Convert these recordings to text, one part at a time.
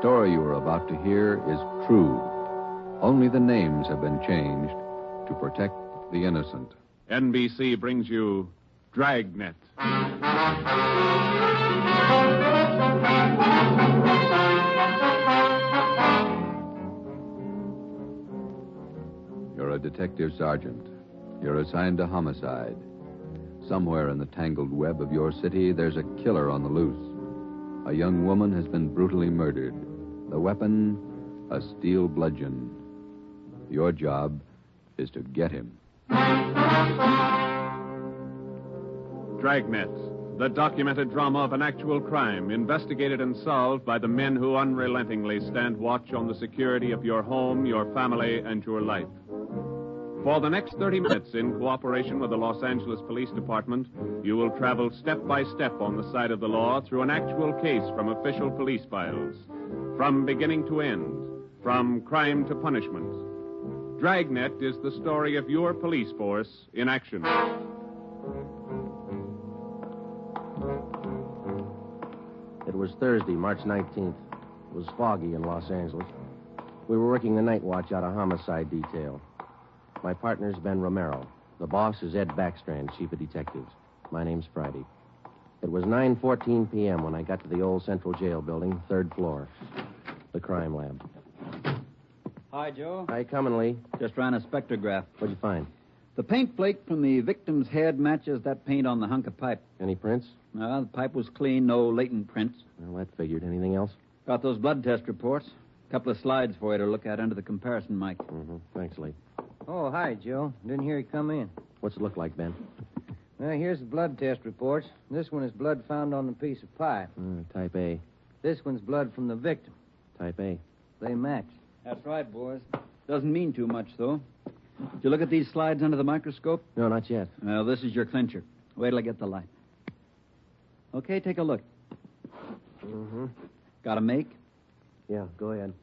story you are about to hear is true. Only the names have been changed to protect the innocent. NBC brings you Dragnet. You're a detective sergeant. You're assigned to homicide. Somewhere in the tangled web of your city, there's a killer on the loose. A young woman has been brutally murdered. The weapon, a steel bludgeon. Your job is to get him. Dragnet, the documented drama of an actual crime, investigated and solved by the men who unrelentingly stand watch on the security of your home, your family, and your life. For the next 30 minutes, in cooperation with the Los Angeles Police Department, you will travel step by step on the side of the law through an actual case from official police files. From beginning to end, from crime to punishment. Dragnet is the story of your police force in action. It was Thursday, March 19th. It was foggy in Los Angeles. We were working the night watch out of homicide detail. My partner's Ben Romero. The boss is Ed Backstrand, chief of detectives. My name's Friday. It was 9:14 p.m. when I got to the old Central Jail building, third floor. The crime lab. Hi, Joe. Hi, coming, Lee. Just ran a spectrograph. What'd you find? The paint flake from the victim's head matches that paint on the hunk of pipe. Any prints? No, the pipe was clean, no latent prints. Well, that figured. Anything else? Got those blood test reports. A couple of slides for you to look at under the comparison mic. Mm-hmm. Thanks, Lee. Oh, hi, Joe. Didn't hear you come in. What's it look like, Ben? Here's the blood test reports. This one is blood found on the piece of pipe. Type A. This one's blood from the victim. Type A. They match. That's right, boys. Doesn't mean too much, though. Did you look at these slides under the microscope? No, not yet. Well, this is your clincher. Wait till I get the light. Okay, take a look. Mm-hmm. Got a make? Yeah, go ahead.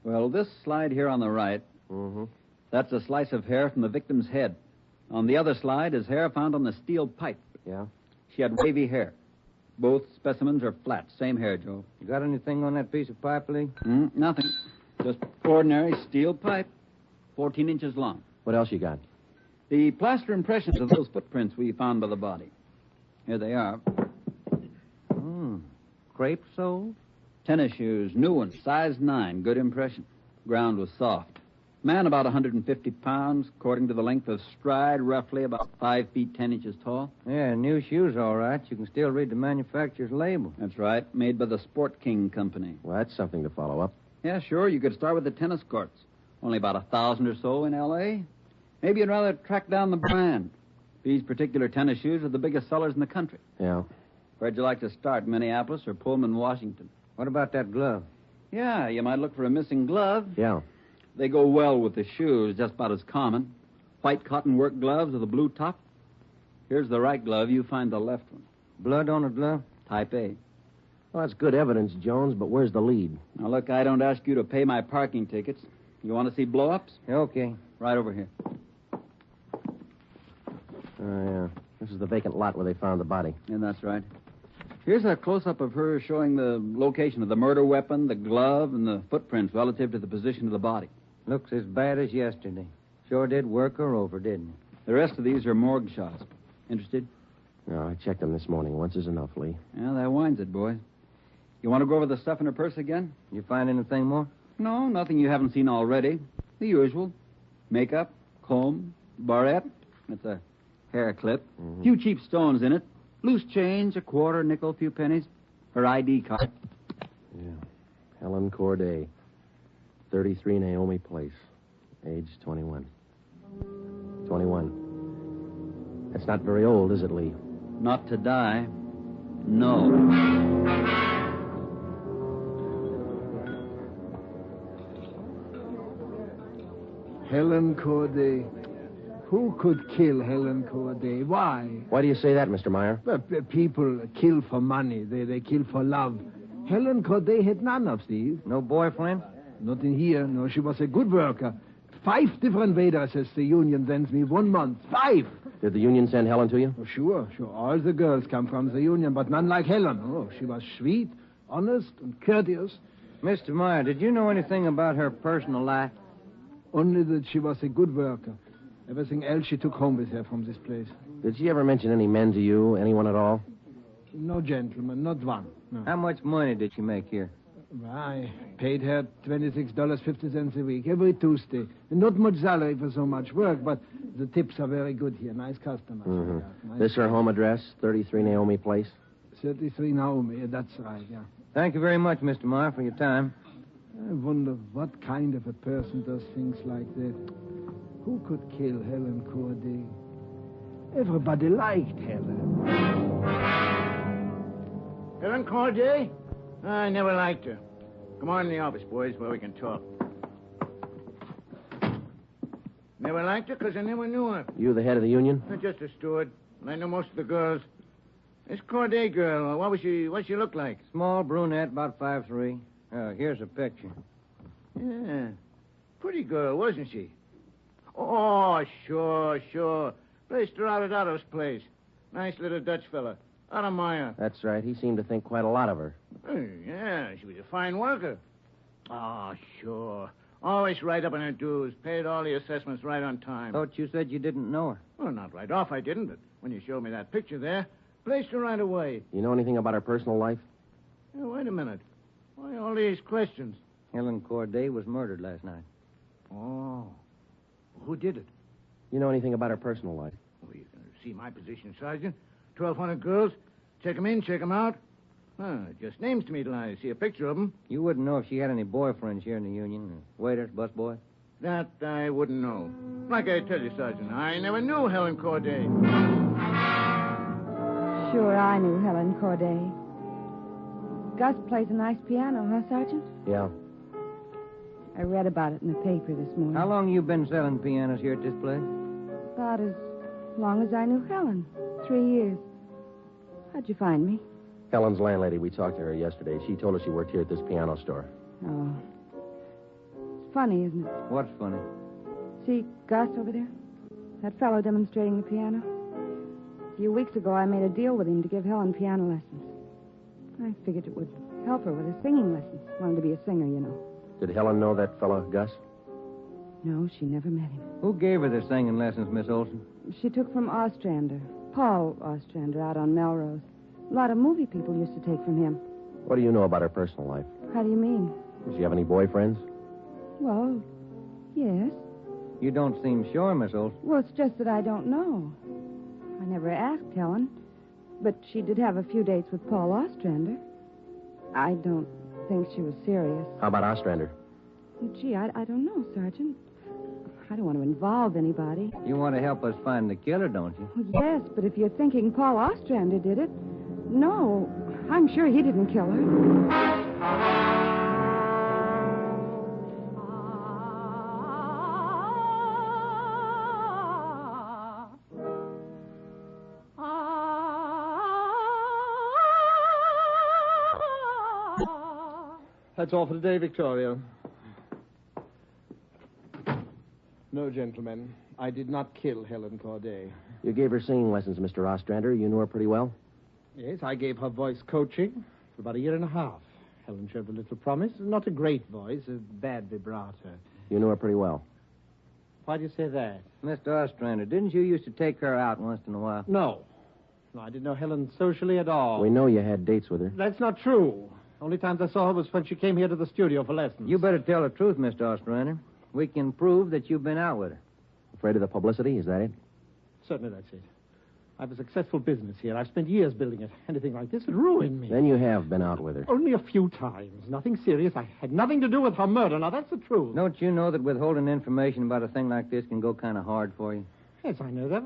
Well, this slide here on the right, Mm-hmm. that's a slice of hair from the victim's head. On the other slide is hair found on the steel pipe. Yeah? She had wavy hair. Both specimens are flat. Same hair, Joe. You got anything on that piece of pipe, Lee? Nothing. Just ordinary steel pipe, 14 inches long. What else you got? The plaster impressions of those footprints we found by the body. Here they are. Crepe soles? Tennis shoes, new ones, size 9, good impression. Ground was soft. Man about 150 pounds, according to the length of stride, roughly about 5 feet 10 inches tall. Yeah, new shoes, all right. You can still read the manufacturer's label. That's right, made by the Sport King Company. Well, that's something to follow up. Yeah, sure, you could start with the tennis courts. Only about 1,000 or so in L.A. Maybe you'd rather track down the brand. These particular tennis shoes are the biggest sellers in the country. Yeah. Where'd you like to start, Minneapolis or Pullman, Washington? What about that glove? Yeah, you might look for a missing glove. Yeah. They go well with the shoes, just about as common. White cotton work gloves with a blue top. Here's the right glove. You find the left one. Blood on the glove? Type A. Well, that's good evidence, Jones, but where's the lead? Now, look, I don't ask you to pay my parking tickets. You want to see blow-ups? Okay. Right over here. Yeah. This is the vacant lot where they found the body. Yeah, that's right. Here's a close-up of her showing the location of the murder weapon, the glove, and the footprints relative to the position of the body. Looks as bad as yesterday. Sure did work her over, didn't it? The rest of these are morgue shots. Interested? No, I checked them this morning. Once is enough, Lee. Yeah, that winds it, boys. You want to go over the stuff in her purse again? You find anything more? No, nothing you haven't seen already. The usual. Makeup, comb, barrette. That's a hair clip. Mm-hmm. Few cheap stones in it. Loose change, a quarter, nickel, few pennies. Her ID card. Yeah. Helen Corday. 33 Naomi Place. Age 21. 21. That's not very old, is it, Lee? Not to die. No. Helen Corday. Who could kill Helen Corday? Why? Why do you say that, Mr. Meyer? People kill for money. They kill for love. Helen Corday had none of these. No boyfriend? Not in here. No, she was a good worker. 5 different waitresses the union sends me 1 month. 5! Did the union send Helen to you? Oh, sure. All the girls come from the union, but none like Helen. Oh, she was sweet, honest, and courteous. Mr. Meyer, did you know anything about her personal life? Only that she was a good worker. Everything else she took home with her from this place. Did she ever mention any men to you? Anyone at all? No gentleman, not one. No. How much money did she make here? I paid her $26.50 a week, every Tuesday. And not much salary for so much work, but the tips are very good here. Nice customers. Mm-hmm. Nice This her home address, 33 Naomi Place? 33 Naomi, that's right, yeah. Thank you very much, Mr. Meyer, for your time. I wonder what kind of a person does things like that. Who could kill Helen Corday? Everybody liked Helen. Helen Corday? I never liked her. Come on in the office, boys, where we can talk. Never liked her because I never knew her. You the head of the union? Not just a steward. I know most of the girls. This Corday girl, what'd she look like? Small brunette, about 5'3". Here's a picture. Yeah. Pretty girl, wasn't she? Oh, sure. Placed her out at Otto's place. Nice little Dutch fella. Otto Meyer. That's right. He seemed to think quite a lot of her. Yeah, she was a fine worker. Oh, sure. Always right up on her dues. Paid all the assessments right on time. Thought you said you didn't know her. Well, not right off, I didn't, but when you showed me that picture there, placed her right away. You know anything about her personal life? Yeah, wait a minute. Why all these questions? Helen Corday was murdered last night. Oh. Who did it? You know anything about her personal life? Well, you can see my position, Sergeant. 1,200 girls. Check them in, check them out. Just names to me till I see a picture of them. You wouldn't know if she had any boyfriends here in the union. Waiters, busboy? That I wouldn't know. Like I tell you, Sergeant, I never knew Helen Corday. Sure, I knew Helen Corday. Gus plays a nice piano, huh, Sergeant? Yeah. I read about it in the paper this morning. How long you been selling pianos here at this place? About as long as I knew Helen. 3 years. How'd you find me? Helen's landlady, we talked to her yesterday. She told us she worked here at this piano store. Oh. It's funny, isn't it? What's funny? See Gus over there? That fellow demonstrating the piano? A few weeks ago, I made a deal with him to give Helen piano lessons. I figured it would help her with her singing lessons. Wanted to be a singer, you know. Did Helen know that fellow, Gus? No, she never met him. Who gave her the singing lessons, Miss Olson? She took from Ostrander. Paul Ostrander out on Melrose. A lot of movie people used to take from him. What do you know about her personal life? How do you mean? Does she have any boyfriends? Well, yes. You don't seem sure, Miss Olson. Well, it's just that I don't know. I never asked Helen. But she did have a few dates with Paul Ostrander. I don't think she was serious. How about Ostrander? Gee, I don't know, Sergeant. I don't want to involve anybody. You want to help us find the killer, don't you? Well, yes, but if you're thinking Paul Ostrander did it, no, I'm sure he didn't kill her. That's all for today, Victoria. No, gentlemen. I did not kill Helen Corday. You gave her singing lessons, Mr. Ostrander. You knew her pretty well? Yes, I gave her voice coaching for about 1.5 years. Helen showed a little promise. Not a great voice, a bad vibrato. You knew her pretty well? Why do you say that? Mr. Ostrander, didn't you used to take her out once in a while? No, I didn't know Helen socially at all. We know you had dates with her. That's not true. Only times I saw her was when she came here to the studio for lessons. You better tell the truth, Mr. Ostrander. We can prove that you've been out with her. Afraid of the publicity? Is that it? Certainly that's it. I have a successful business here. I've spent years building it. Anything like this would ruin me. Then you have been out with her. Only a few times. Nothing serious. I had nothing to do with her murder. Now, that's the truth. Don't you know that withholding information about a thing like this can go kind of hard for you? Yes, I know that.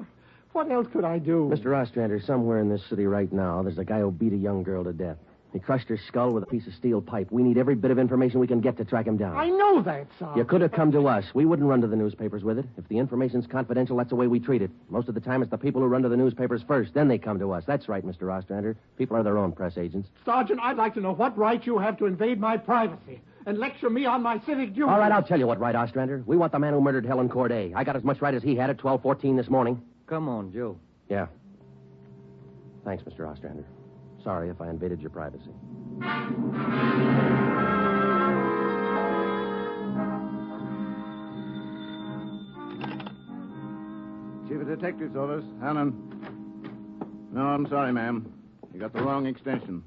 What else could I do? Mr. Ostrander, somewhere in this city right now, there's a guy who beat a young girl to death. He crushed her skull with a piece of steel pipe. We need every bit of information we can get to track him down. I know that, Sergeant. You could have come to us. We wouldn't run to the newspapers with it. If the information's confidential, that's the way we treat it. Most of the time, it's the people who run to the newspapers first. Then they come to us. That's right, Mr. Ostrander. People are their own press agents. Sergeant, I'd like to know what right you have to invade my privacy and lecture me on my civic duties. All right, I'll tell you what right, Ostrander. We want the man who murdered Helen Corday. I got as much right as he had at 12:14 this morning. Come on, Joe. Yeah. Thanks, Mr. Ostrander. Sorry if I invaded your privacy. Chief of Detective's office. Helen. No, I'm sorry, ma'am. You got the wrong extension.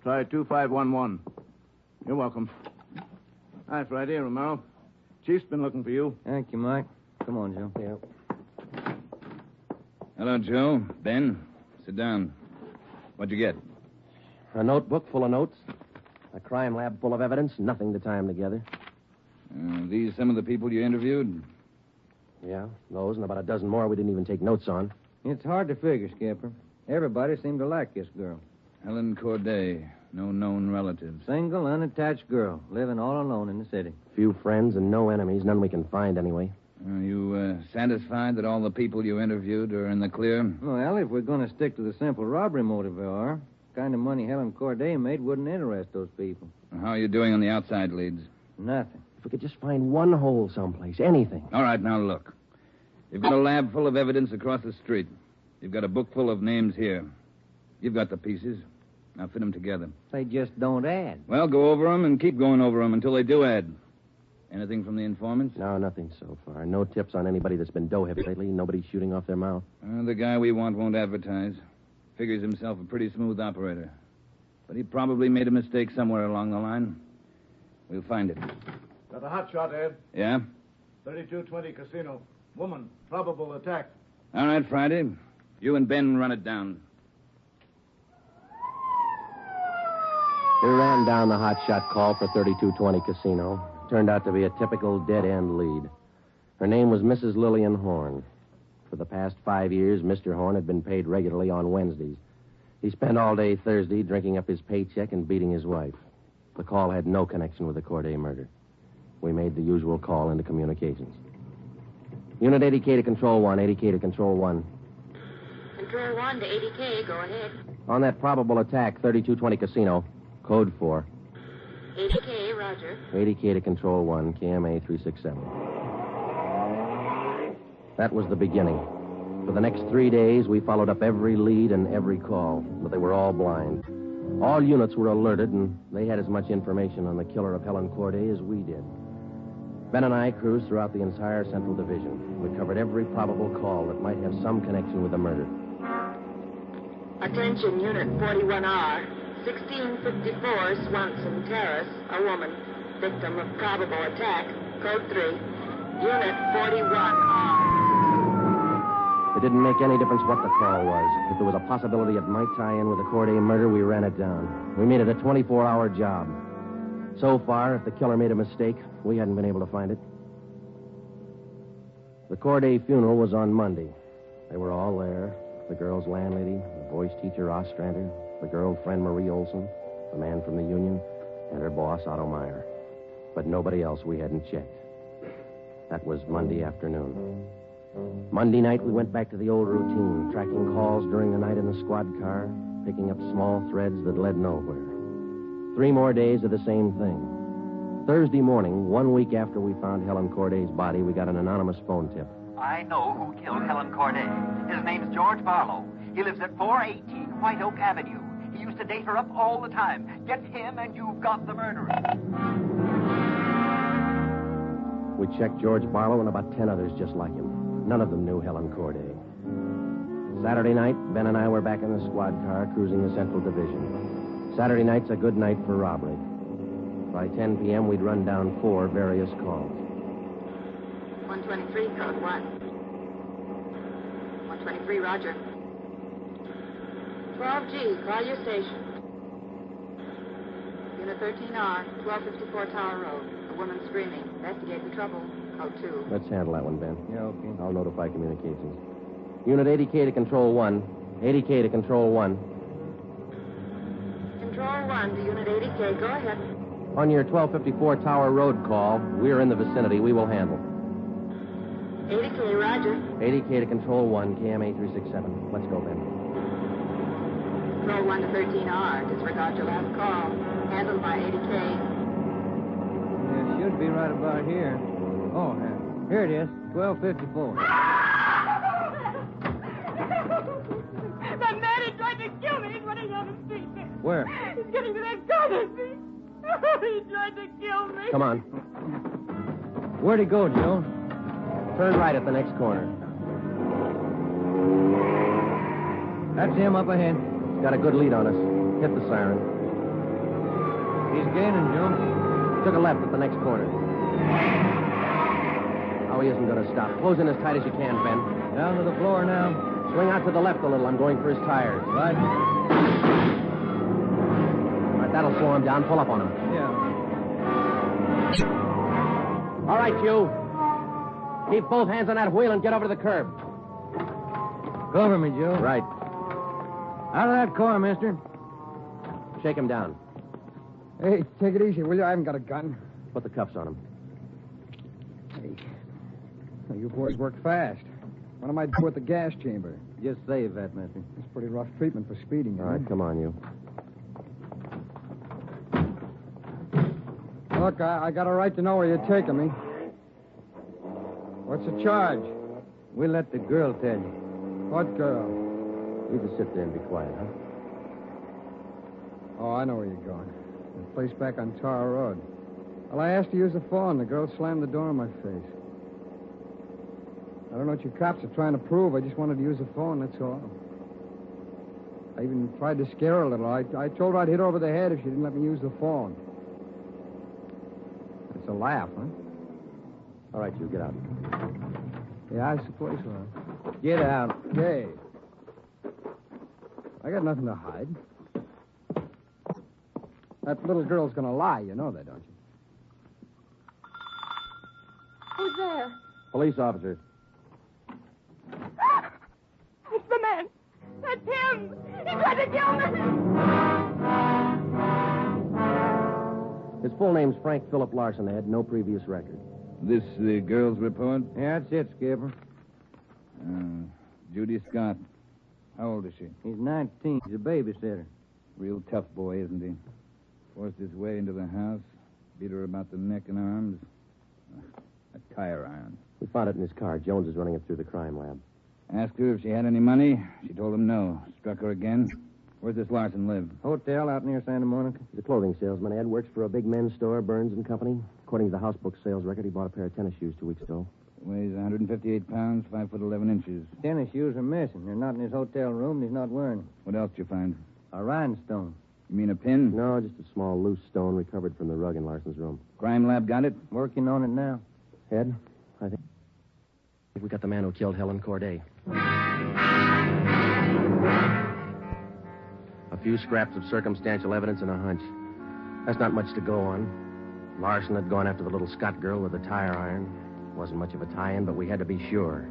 Try 2511. You're welcome. Hi, Friday, Romero. Chief's been looking for you. Thank you, Mike. Come on, Joe. Yeah. Hello, Joe. Ben, sit down. What'd you get? A notebook full of notes. A crime lab full of evidence. Nothing to tie them together. These some of the people you interviewed? Yeah, those and about a dozen more we didn't even take notes on. It's hard to figure, Skipper. Everybody seemed to like this girl. Helen Corday. No known relatives. Single, unattached girl, living all alone in the city. Few friends and no enemies. None we can find anyway. Are you satisfied that all the people you interviewed are in the clear? Well, if we're going to stick to the simple robbery motive we are, the kind of money Helen Corday made wouldn't interest those people. How are you doing on the outside leads? Nothing. If we could just find one hole someplace, anything. All right, now look. You've got a lab full of evidence across the street. You've got a book full of names here. You've got the pieces. Now fit them together. They just don't add. Well, go over them and keep going over them until they do add. Anything from the informants? No, nothing so far. No tips on anybody that's been dough-hipped lately. Nobody shooting off their mouth. The guy we want won't advertise. Figures himself a pretty smooth operator. But he probably made a mistake somewhere along the line. We'll find it. Got a hot shot, Ed. Yeah? 3220 Casino. Woman. Probable attack. All right, Friday. You and Ben run it down. We ran down the hotshot call for 3220 Casino. Turned out to be a typical dead-end lead. Her name was Mrs. Lillian Horn. For the past 5 years, Mr. Horn had been paid regularly on Wednesdays. He spent all day Thursday drinking up his paycheck and beating his wife. The call had no connection with the Corday murder. We made the usual call into communications. Unit 80K to Control 1, 80K to Control 1. Control 1 to 80K, go ahead. On that probable attack, 3220 Casino, code 4. 80K, roger. 80K to Control 1, KMA 367. That was the beginning. For the next 3 days, we followed up every lead and every call, but they were all blind. All units were alerted, and they had as much information on the killer of Helen Corday as we did. Ben and I cruised throughout the entire Central Division. We covered every probable call that might have some connection with the murder. Attention, Unit 41R. 1654 Swanson Terrace, a woman, victim of probable attack, code 3. Unit 41R. It didn't make any difference what the call was. If there was a possibility it might tie in with the Corday murder, we ran it down. We made it a 24-hour job. So far, if the killer made a mistake, we hadn't been able to find it. The Corday funeral was on Monday. They were all there. The girl's landlady, the voice teacher Ostrander, the girlfriend Marie Olson, the man from the union, and her boss Otto Meyer. But nobody else we hadn't checked. That was Monday afternoon. Monday night, we went back to the old routine, tracking calls during the night in the squad car, picking up small threads that led nowhere. 3 more days of the same thing. Thursday morning, 1 week after we found Helen Corday's body, we got an anonymous phone tip. I know who killed Helen Corday. His name's George Barlow. He lives at 418 White Oak Avenue. He used to date her up all the time. Get him and you've got the murderer. We checked George Barlow and about 10 others just like him. None of them knew Helen Corday. Saturday night, Ben and I were back in the squad car cruising the Central Division. Saturday night's a good night for robbery. By 10 p.m., we'd run down 4 various calls. 123, code 1. 123, roger. 12G, call your station. Unit 13R, 1254 Tower Road. A woman screaming. Investigate the trouble. Code 2. Let's handle that one, Ben. Yeah, okay. I'll notify communications. Unit 80K to Control 1. 80K to Control 1. Control 1 to Unit 80K. Go ahead. On your 1254 Tower Road call, we're in the vicinity. We will handle. 80K, roger. 80K to Control 1, KMA 367. Let's go, Ben. Control 1 to 13R. Disregard your last call. Handled by 80K. Yeah, it should be right about here. Oh, here it is. 1254. That man who tried to kill me is running down the street there. Where? He's getting to that corner, see? He tried to kill me. Come on. Where'd he go, Joe? Turn right at the next corner. That's him up ahead. He's got a good lead on us. Hit the siren. He's gaining, Joe. Took a left at the next corner. Oh, he isn't going to stop. Close in as tight as you can, Ben. Down to the floor now. Swing out to the left a little. I'm going for his tires. Right. All right, that'll slow him down. Pull up on him. Yeah. All right, you. Keep both hands on that wheel and get over to the curb. Cover me, Joe. Right. Out of that car, mister. Shake him down. Hey, take it easy, will you? I haven't got a gun. Put the cuffs on him. Hey. Now, you boys work fast. What am I doing with the gas chamber? Just save that, mister. It's pretty rough treatment for speeding, you All right, come on, you. Look, I got a right to know where you're taking me. What's the charge? We'll let the girl tell you. What girl? You just sit there and be quiet, huh? Oh, I know where you're going. The place back on Tar Road. Well, I asked to use the phone. The girl slammed the door in my face. I don't know what you cops are trying to prove. I just wanted to use the phone, that's all. I even tried to scare her a little. I told her I'd hit her over the head if she didn't let me use the phone. It's a laugh, huh? All right, you, get out. Yeah, I suppose so. Get out. Hey. I got nothing to hide. That little girl's gonna lie. You know that, don't you? Who's there? Police officer. It's the man. That's him. He tried to kill me. His full name's Frank Philip Larson. They had no previous record. This the girl's report? Yeah, that's it, Skipper. Judy Scott. How old is she? He's 19. He's a babysitter. Real tough boy, isn't he? Forced his way into the house, beat her about the neck and arms. A tire iron. We found it in his car. Jones is running it through the crime lab. Asked her if she had any money. She told him no. Struck her again. Where's this Larson live? Hotel out near Santa Monica. He's a clothing salesman, Ed. Works for a big men's store, Burns and Company. According to the house book sales record, he bought a pair of tennis shoes 2 weeks ago. Weighs 158 pounds, 5 foot 11 inches. Tennis shoes are missing. They're not in his hotel room, and he's not wearing them. What else did you find? A rhinestone. You mean a pin? No, just a small loose stone recovered from the rug in Larson's room. Crime lab got it? Working on it now. Ed, I think we got the man who killed Helen Corday. A few scraps of circumstantial evidence and a hunch. That's not much to go on. Larson had gone after the little Scott girl with the tire iron. Wasn't much of a tie-in, but we had to be sure.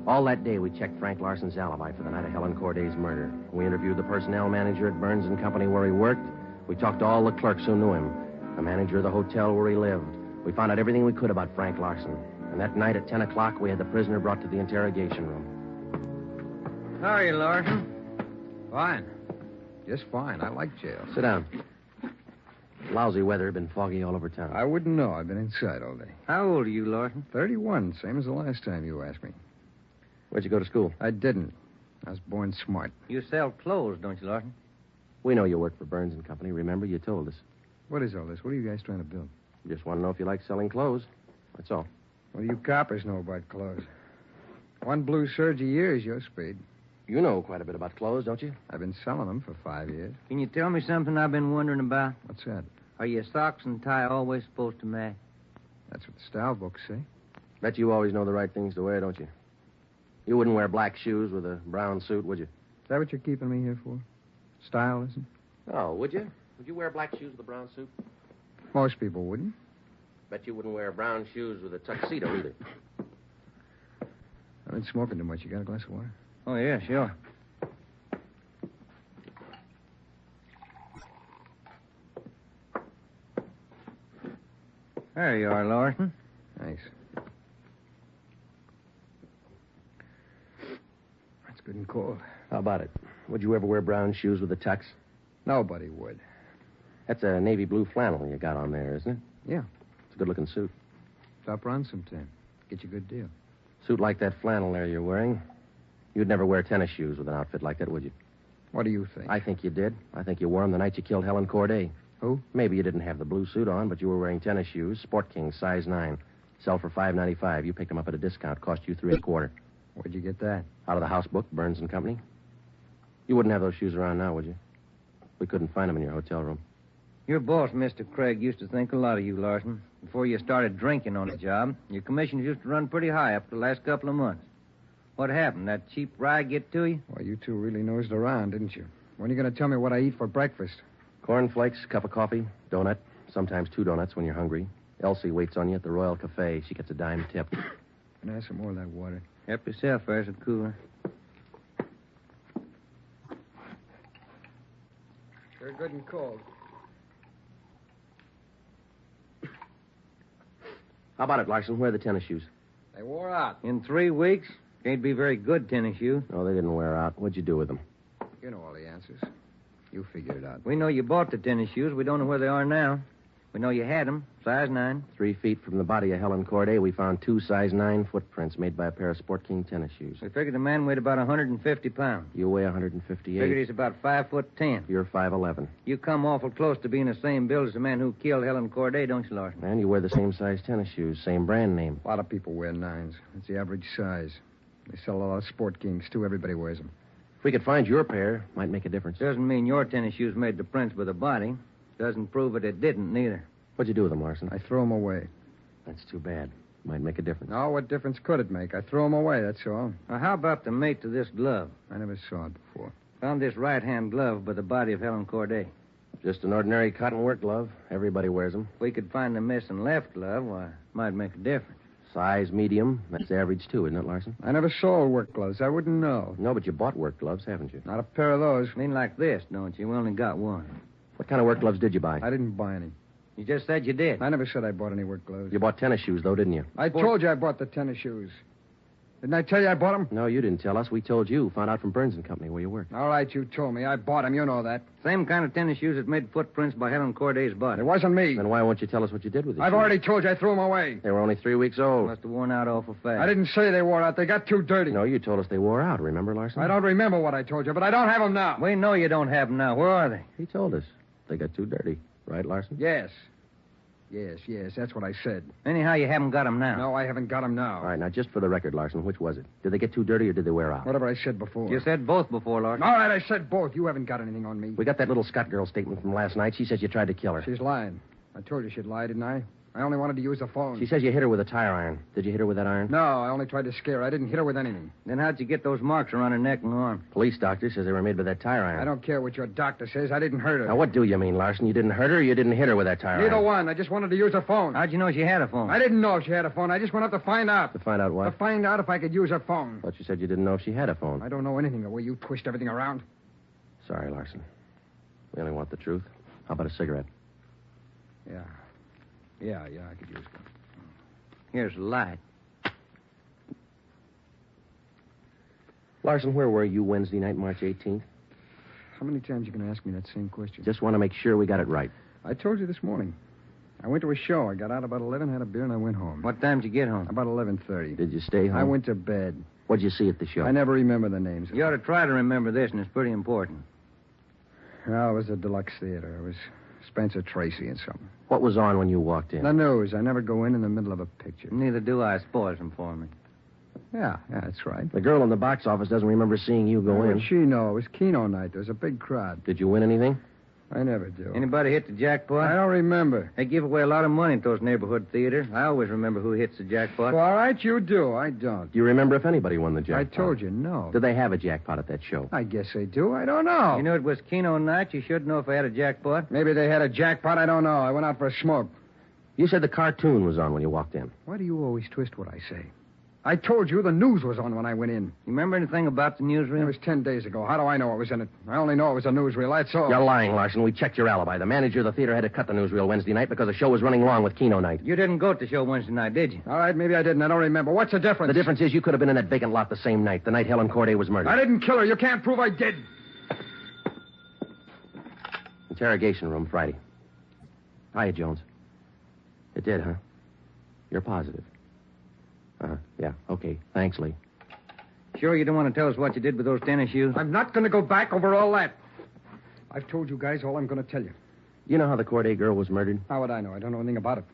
All that day, we checked Frank Larson's alibi for the night of Helen Corday's murder. We interviewed the personnel manager at Burns and Company where he worked. We talked to all the clerks who knew him. The manager of the hotel where he lived. We found out everything we could about Frank Larson. And that night at 10 o'clock, we had the prisoner brought to the interrogation room. How are you, Larson? Fine. Just fine. I like jail. Sit down. Lousy weather, been foggy all over town. I wouldn't know. I've been inside all day. How old are you, Larson? 31, same as the last time you asked me. Where'd you go to school? I didn't. I was born smart. You sell clothes, don't you, Larson? We know you work for Burns and Company. Remember, you told us. What is all this? What are you guys trying to build? Just want to know if you like selling clothes. That's all. What do you coppers know about clothes? One blue serge a year is your speed. You know quite a bit about clothes, don't you? I've been selling them for 5 years. Can you tell me something I've been wondering about? What's that? Are your socks and tie always supposed to match? That's what the style books say. Bet you always know the right things to wear, don't you? You wouldn't wear black shoes with a brown suit, would you? Is that what you're keeping me here for? Stylism? Oh, would you? Would you wear black shoes with a brown suit? Most people wouldn't. Bet you wouldn't wear brown shoes with a tuxedo either. I've been smoking too much. You got a glass of water? Oh, yeah, sure. There you are, Larson. Thanks. That's good and cold. How about it? Would you ever wear brown shoes with a tux? Nobody would. That's a navy blue flannel you got on there, isn't it? Yeah. It's a good-looking suit. Stop around sometime. Get you a good deal. Suit like that flannel there you're wearing. You'd never wear tennis shoes with an outfit like that, would you? What do you think? I think you did. I think you wore them the night you killed Helen Corday. Who? Maybe you didn't have the blue suit on, but you were wearing tennis shoes, Sport King, size 9. Sell for $5.95. You picked them up at a discount. Cost you $3.25. Where'd you get that? Out of the house book, Burns and Company. You wouldn't have those shoes around now, would you? We couldn't find them in your hotel room. Your boss, Mr. Craig, used to think a lot of you, Larson. Before you started drinking on the job, your commissions used to run pretty high up the last couple of months. What happened? That cheap rye get to you? Well, you two really nosed around, didn't you? When are you going to tell me what I eat for breakfast? Cornflakes, cup of coffee, donut, sometimes 2 donuts when you're hungry. Elsie waits on you at the Royal Cafe. She gets a dime tip. Can I have some more of that water? Help yourself, there's a cooler. They're good and cold. How about it, Larson? Where are the tennis shoes? They wore out. In 3 weeks? Can't be very good tennis shoes. No, they didn't wear out. What'd you do with them? You know all the answers. You figure it out. We know you bought the tennis shoes. We don't know where they are now. We know you had them, size 9. 3 feet from the body of Helen Corday, we found 2 size 9 footprints made by a pair of Sport King tennis shoes. We figured the man weighed about 150 pounds. You weigh 158. Figured he's about 5'10". You're 5'11". You come awful close to being the same build as the man who killed Helen Corday, don't you, Larson? And you wear the same size tennis shoes, same brand name. A lot of people wear 9s. It's the average size. They sell a lot of Sport Kings, too. Everybody wears them. If we could find your pair, might make a difference. Doesn't mean your tennis shoes made the prints by the body. Doesn't prove it didn't, neither. What'd you do with them, Larson? I threw them away. That's too bad. Might make a difference. No, what difference could it make? I threw them away, that's all. Now, how about the mate to this glove? I never saw it before. Found this right-hand glove by the body of Helen Corday. Just an ordinary cotton work glove. Everybody wears them. If we could find the missing left glove, why, might make a difference. Size medium. That's average, too, isn't it, Larson? I never saw work gloves. I wouldn't know. No, but you bought work gloves, haven't you? Not a pair of those. Mean like this, don't you? We only got one. What kind of work gloves did you buy? I didn't buy any. You just said you did. I never said I bought any work gloves. You bought tennis shoes, though, didn't you? I told you I bought the tennis shoes. Didn't I tell you I bought them? No, you didn't tell us. We told you. Found out from Burns & Company where you worked. All right, you told me. I bought them. You know that. Same kind of tennis shoes that made footprints by Helen Corday's body. It wasn't me. Then why won't you tell us what you did with them? I've already told you I threw them away. They were only 3 weeks old. Must have worn out awful fast. I didn't say they wore out. They got too dirty. No, you told us they wore out. Remember, Larson? I don't remember what I told you, but I don't have them now. We know you don't have them now. Where are they? He told us. They got too dirty. Right, Larson? Yes. Yes, that's what I said. Anyhow, you haven't got them now. No, I haven't got them now. All right, now, just for the record, Larson, which was it? Did they get too dirty or did they wear out? Whatever I said before. You said both before, Larson. All right, I said both. You haven't got anything on me. We got that little Scott girl statement from last night. She says you tried to kill her. She's lying. I told you she'd lie, didn't I? I only wanted to use the phone. She says you hit her with a tire iron. Did you hit her with that iron? No, I only tried to scare her. I didn't hit her with anything. Then how'd you get those marks around her neck and arm? Police doctor says they were made with that tire iron. I don't care what your doctor says. I didn't hurt her. Now, what do you mean, Larson? You didn't hurt her or you didn't hit her with that tire iron? Neither one. I just wanted to use her phone. How'd you know she had a phone? I didn't know if she had a phone. I just went up to find out. To find out what? To find out if I could use her phone. Thought you said you didn't know if she had a phone. I don't know anything the way you twist everything around. Sorry, Larson. We only want the truth. How about a cigarette? Yeah, I could use one. Here's the light. Larson, where were you Wednesday night, March 18th? How many times you going to ask me that same question? Just want to make sure we got it right. I told you this morning. I went to a show. I got out about 11, had a beer, and I went home. What time did you get home? About 11:30. Did you stay home? I went to bed. What'd you see at the show? I never remember the names. You ought to try to remember this, and it's pretty important. Well, it was a deluxe theater. It was Spencer Tracy and something. What was on when you walked in? The news. I never go in the middle of a picture. Neither do I. Spoils them for me. Yeah, that's right. The girl in the box office doesn't remember seeing you go in. She know. It was Keno night. There was a big crowd. Did you win anything? I never do. Anybody hit the jackpot? I don't remember. They give away a lot of money at those neighborhood theaters. I always remember who hits the jackpot. Well, all right, you do. I don't. Do you remember if anybody won the jackpot? I told you, no. Did they have a jackpot at that show? I guess they do. I don't know. You knew it was Keno night. You should know if I had a jackpot. Maybe they had a jackpot. I don't know. I went out for a smoke. You said the cartoon was on when you walked in. Why do you always twist what I say? I told you the news was on when I went in. You remember anything about the newsreel? It was 10 days ago. How do I know what was in it? I only know it was a newsreel. That's all. You're lying, Larson. We checked your alibi. The manager of the theater had to cut the newsreel Wednesday night because the show was running long with Keno night. You didn't go to the show Wednesday night, did you? All right, maybe I didn't. I don't remember. What's the difference? The difference is you could have been in that vacant lot the same night, the night Helen Corday was murdered. I didn't kill her. You can't prove I did. Interrogation room, Friday. Hiya, Jones. It did, huh? You're positive. Yeah, okay. Thanks, Lee. Sure you don't want to tell us what you did with those tennis shoes? I'm not going to go back over all that. I've told you guys all I'm going to tell you. You know how the Corday girl was murdered? How would I know? I don't know anything about it.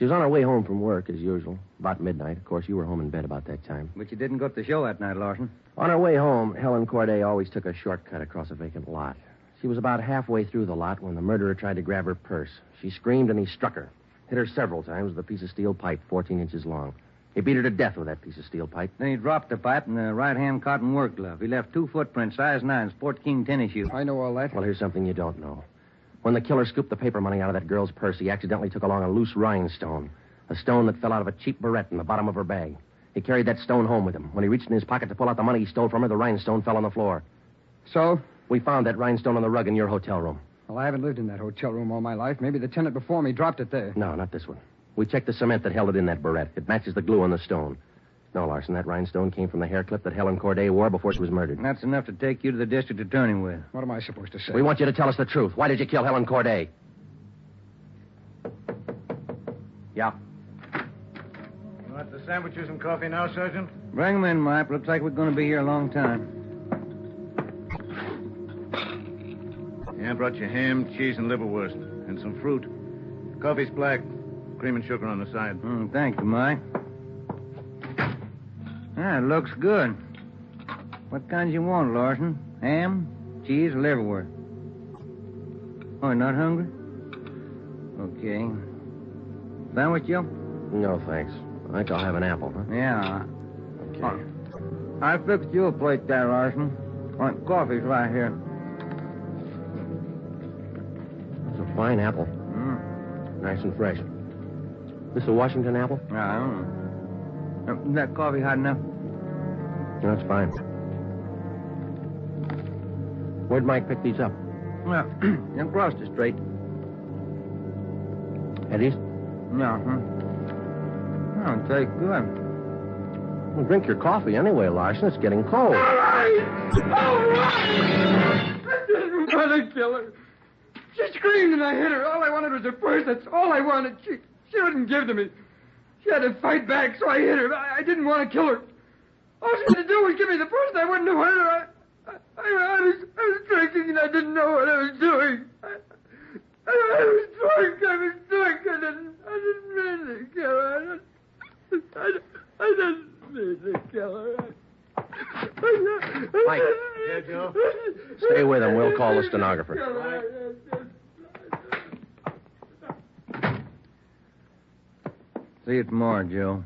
She was on her way home from work, as usual, about midnight. Of course, you were home in bed about that time. But you didn't go to the show that night, Larson. On her way home, Helen Corday always took a shortcut across a vacant lot. She was about halfway through the lot when the murderer tried to grab her purse. She screamed and he struck her. Hit her several times with a piece of steel pipe 14 inches long. He beat her to death with that piece of steel pipe. Then he dropped the pipe in the right-hand cotton work glove. He left 2 footprints, size 9, Sport King tennis shoes. I know all that. Well, here's something you don't know. When the killer scooped the paper money out of that girl's purse, he accidentally took along a loose rhinestone. A stone that fell out of a cheap barrette in the bottom of her bag. He carried that stone home with him. When he reached in his pocket to pull out the money he stole from her, the rhinestone fell on the floor. So? We found that rhinestone on the rug in your hotel room. Well, I haven't lived in that hotel room all my life. Maybe the tenant before me dropped it there. No, not this one. We checked the cement that held it in that barrette. It matches the glue on the stone. No, Larson, that rhinestone came from the hair clip that Helen Corday wore before she was murdered. And that's enough to take you to the district attorney with. What am I supposed to say? We want you to tell us the truth. Why did you kill Helen Corday? Yeah. You want the sandwiches and coffee now, Sergeant? Bring them in, Mike. Looks like we're going to be here a long time. Yeah, I brought you ham, cheese, and liverwurst. And some fruit. Coffee's black. Cream and sugar on the side. Thank you, Mike. It looks good. What kinds you want, Larson? Ham, cheese, or liverwurst? Oh, you're not hungry? Okay. Sandwich, Joe? No, thanks. I think I'll have an apple, huh? Yeah. Okay. I fixed you a plate there, Larson. Coffee's right here. It's a fine apple. Nice and fresh. This a Washington apple? I don't know. Is that coffee hot enough? No, it's fine. Where'd Mike pick these up? Well, across the street. Eddie's? Yeah, Oh, take good. Well, drink your coffee anyway, Larson. It's getting cold. All right! I didn't want to kill her. She screamed and I hit her. All I wanted was her purse. That's all I wanted. She wouldn't give to me. She had to fight back, so I hit her. I didn't want to kill her. All she had to do was give me the purse, and I wouldn't have hurt her. I was drinking, and I didn't know what I was doing. I was drunk. I didn't mean to kill her. I didn't mean to kill her. Mike. Yeah, Joe? Stay with him. We'll call the stenographer. See you tomorrow, Joe.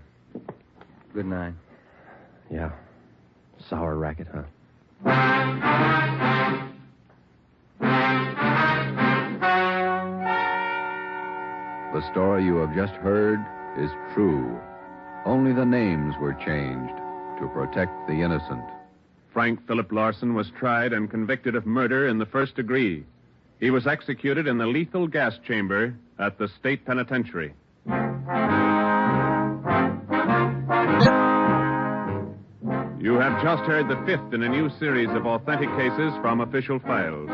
Good night. Yeah. Sour racket, huh? The story you have just heard is true. Only the names were changed to protect the innocent. Frank Philip Larson was tried and convicted of murder in the first degree. He was executed in the lethal gas chamber at the state penitentiary. You have just heard the fifth in a new series of authentic cases from official files.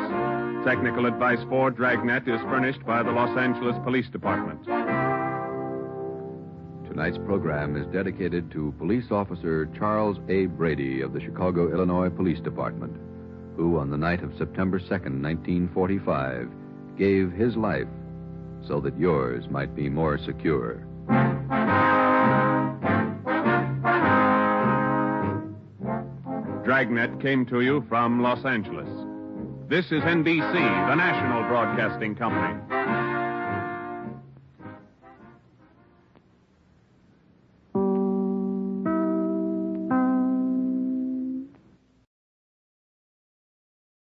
Technical advice for Dragnet is furnished by the Los Angeles Police Department. Tonight's program is dedicated to Police Officer Charles A. Brady of the Chicago, Illinois Police Department, who on the night of September 2nd, 1945, gave his life so that yours might be more secure. Dragnet came to you from Los Angeles. This is NBC, the national broadcasting company.